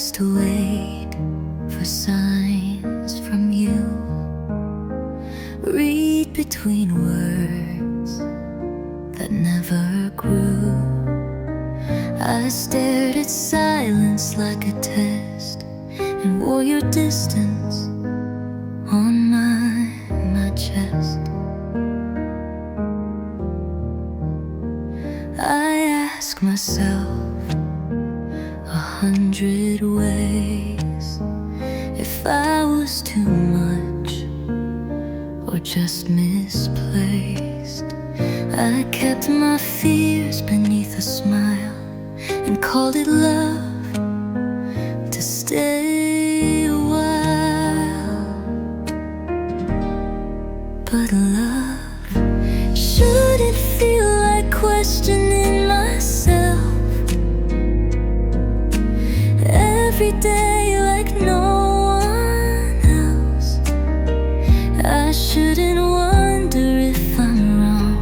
used to wait for signs from you, read between words that never grew. I stared at silence like a test and wore your distance on my chest. I ask myself 100 ways if I was too much or just misplaced. I kept my fears beneath a smile and called it love to stay a while. But love shouldn't feel like questioning myself every day like no one else. I shouldn't wonder if I'm wrong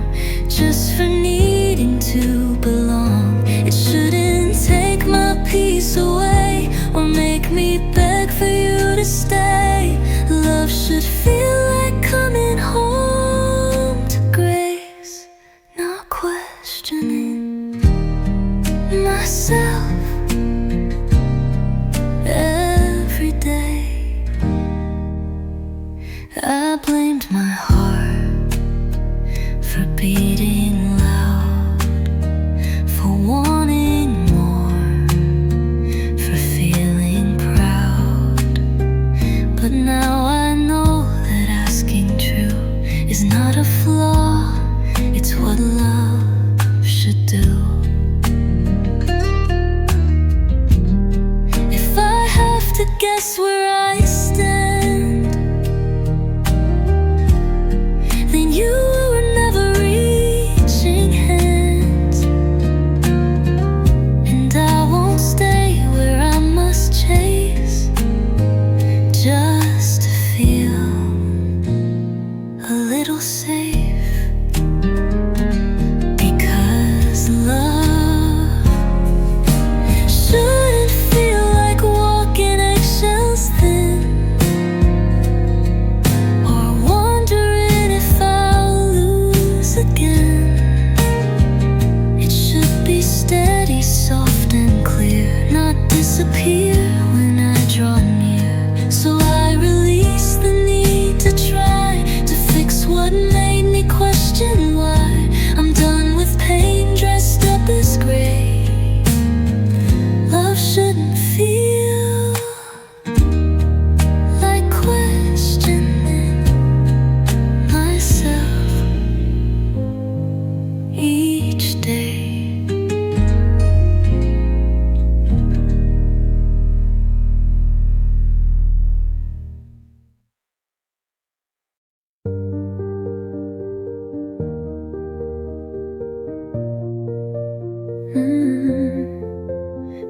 just for needing to belong. It shouldn't take my peace away or make me beg for you to stay. Love should feel like coming home to grace, not questioning myself every day. I blamed my heart for beating loud, for wanting more, for feeling proud. But now I know that asking true is not a flaw, it's what love should do. If I have to guess where I stand, then you were never reaching hands, and I won't stay where I must chase just to feel a little safe. Because love shouldn't feel like walking eggshells thin, or wondering if I'll lose again. It should be steady, soft and clear, not disappear when I draw near. So I release the need to try to fix what made me question why. I'm done with pain dressed up as gray. Love shouldn't feel like questioning myself each day.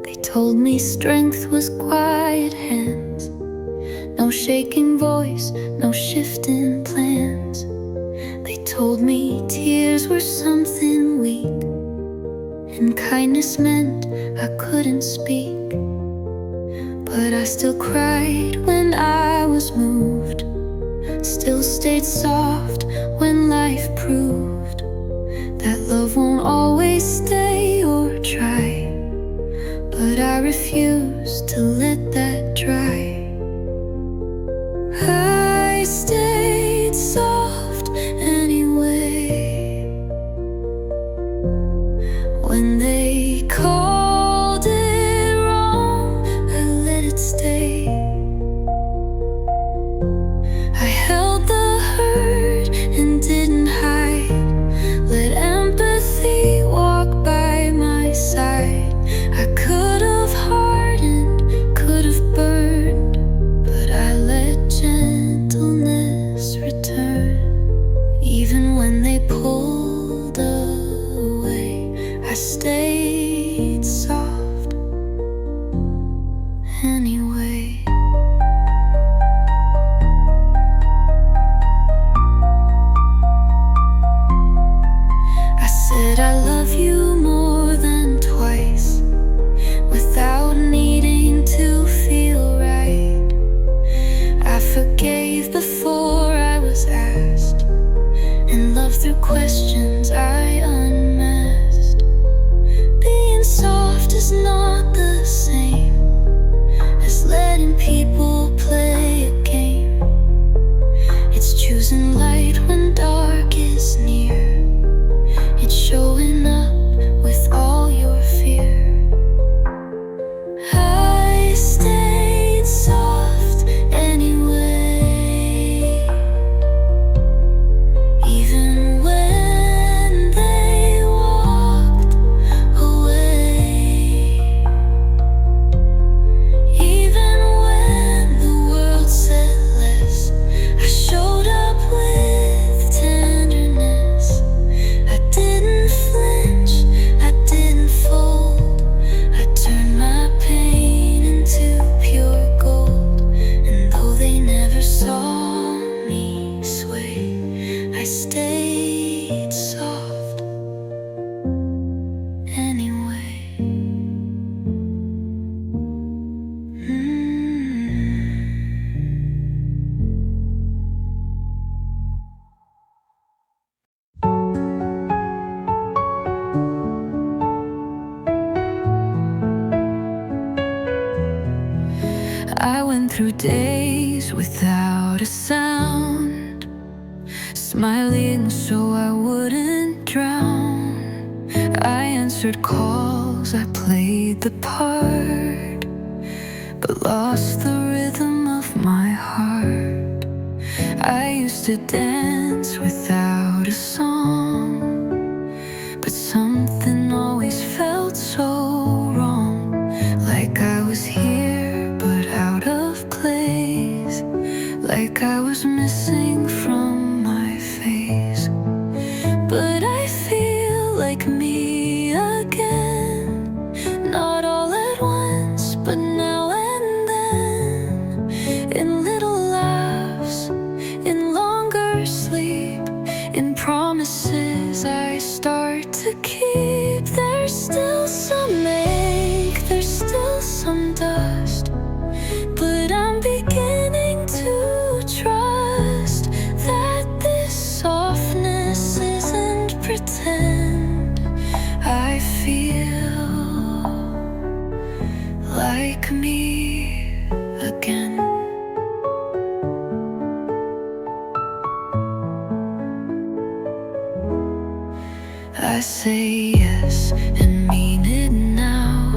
They told me strength was quiet hands, no shaking voice, no shifting plans. They told me tears were something weak, and kindness meant I couldn't speak. But I still cried when I was moved, still stayed soft when life proved that love won't always stay or try. But I refuse to let that dry. I stayed soft anyway. When they called it wrong, I let it stay. I held the hurt and didn't hide, let empathy walk by my side. I could have hardened questions I unmasked. Being soft is not the same as letting people play a game. It's choosing light when dark is near. It's showing up with all your fear. I stayed soft anyway, even when they walked away. Even when the world said less, I showed up with tenderness. I didn't flinch, I didn't fold. I turned my pain into pure gold. And though they never saw me sway, I stayed soft anyway. I went through days without a sound, smiling so I wouldn't drown. I answered calls, I played the part, but lost the rhythm of my heart. I used to dance without a song, but something always felt so wrong. Like I was here but out of place, like I was missing from my face. But I feel like me again, not all at once, but now and then. In little laughs, in longer sleep, in promises I start to keep. There's still some ache, there's still some dust, but I'm beginning to trust that this softness isn't pretend. I feel like me again. I say yes and mean it now.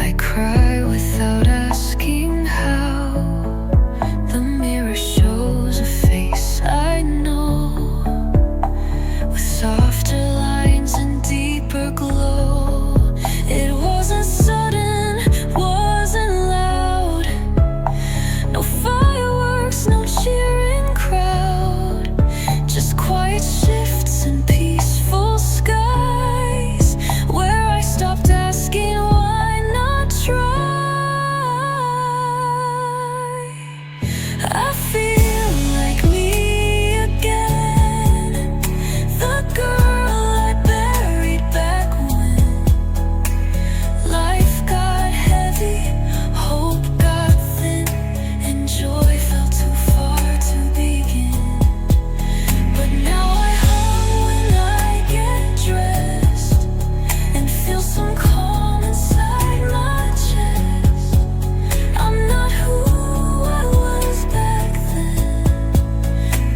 I cry without asking how. The mirror shows a face I know, with softer lines and deeper glow. It wasn't sudden, wasn't loud. No fireworks, no cheering crowd. Just quiet shifts and peaceful skies, where I stopped asking why not try. I feel like me again, the girl I buried back when life got heavy, hope got thin, and joy felt too far to begin. But now I hum when I get dressed, and feel some calm inside my chest. I'm not who I was back then,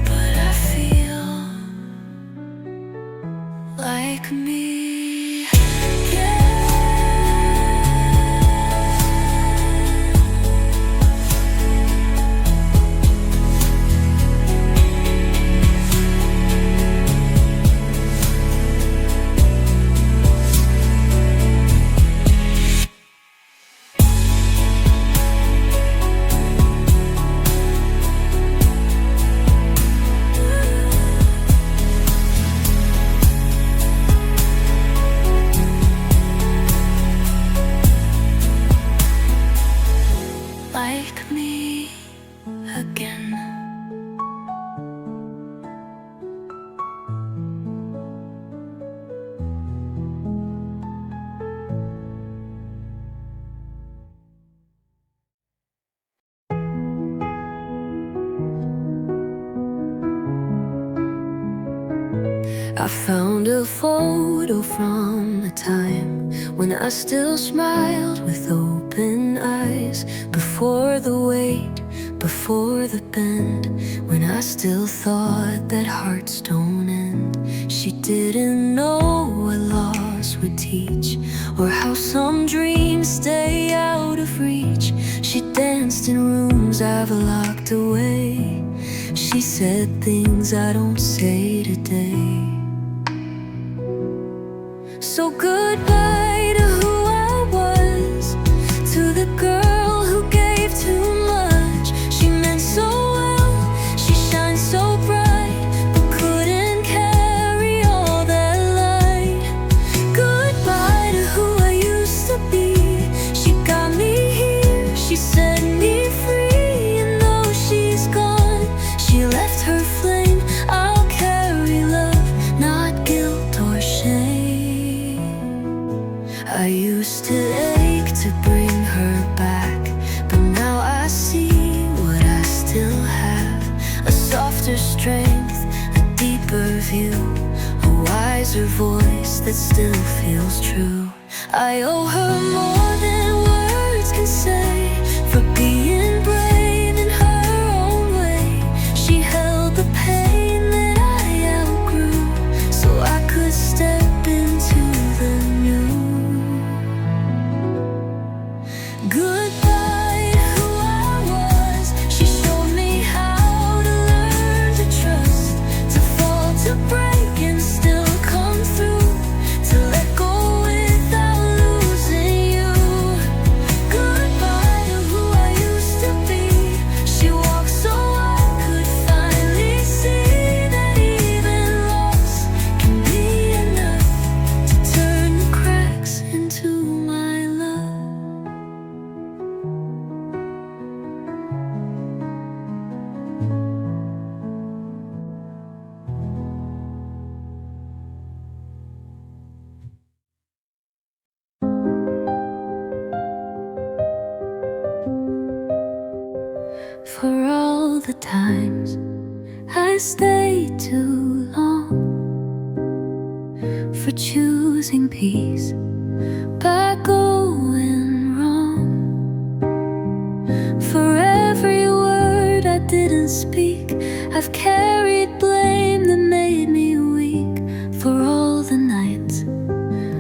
but I feel like me again. I found a photo from the time when I still smiled with open eyes. Before the wait, before the bend, when I still thought that hearts don't end. She didn't know what loss would teach, or how some dreams stay out of reach. She danced in rooms I've locked away. She said things I don't say today. So goodbye to who I was, to the girl who gave too much. She meant so well, she shined so bright, but couldn't carry all that light. Goodbye to who I used to be. She got me here, she set me free. And though she's gone, she left her flame. I'll carry love, not guilt or shame. I used to ache to bring her back, but now I see what I still have. A softer strength, a deeper view, a wiser voice that still feels true. I owe her more than words can say, for being brave in her own way. She held the pain that I outgrew, so I could step into the new. Goodbye to who I was. She showed me how to learn to trust, to fall, to break and still come through, to let go without losing you. Goodbye to who I used to be. She walked so I could finally see that even loss can be enough to turn the cracks into my love. For all the times I stayed too long, for choosing peace by going wrong, for every word I didn't speak, I've carried blame that made me weak. For all the nights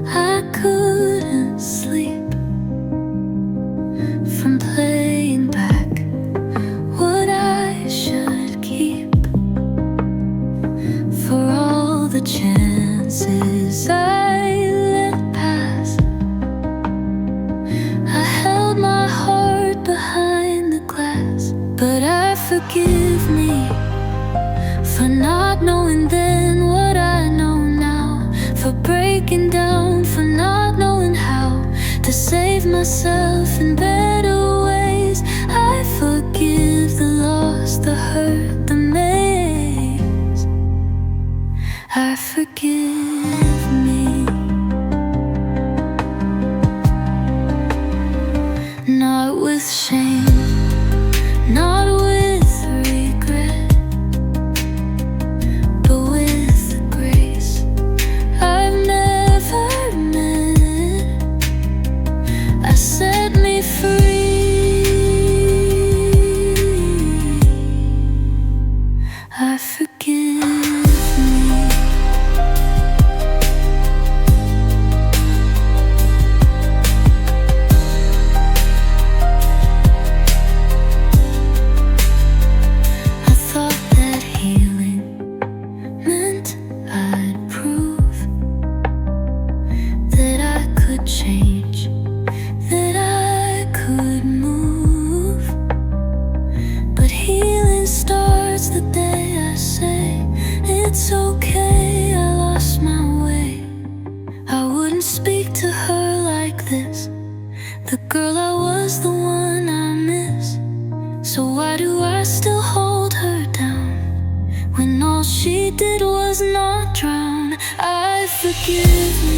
I couldn't sleep, from playing back what I should keep, for all the chances I let pass. I held my heart behind the glass, but I forgive me for not knowing then what I know now, for breaking down, for not knowing how to save myself in better ways. I forgive the loss, the hurt, the maze. I forgive me. Not with shame, not with regret, but with the grace I've never met. I set me free. I forgive me. I thought that healing meant I'd prove that I could change, that I could move. But healing starts the day I say it's okay, I lost my way. I wouldn't speak to her like this. The girl I was, the one I miss. So why do I still hold her down, when all she did was not drown? I forgive me.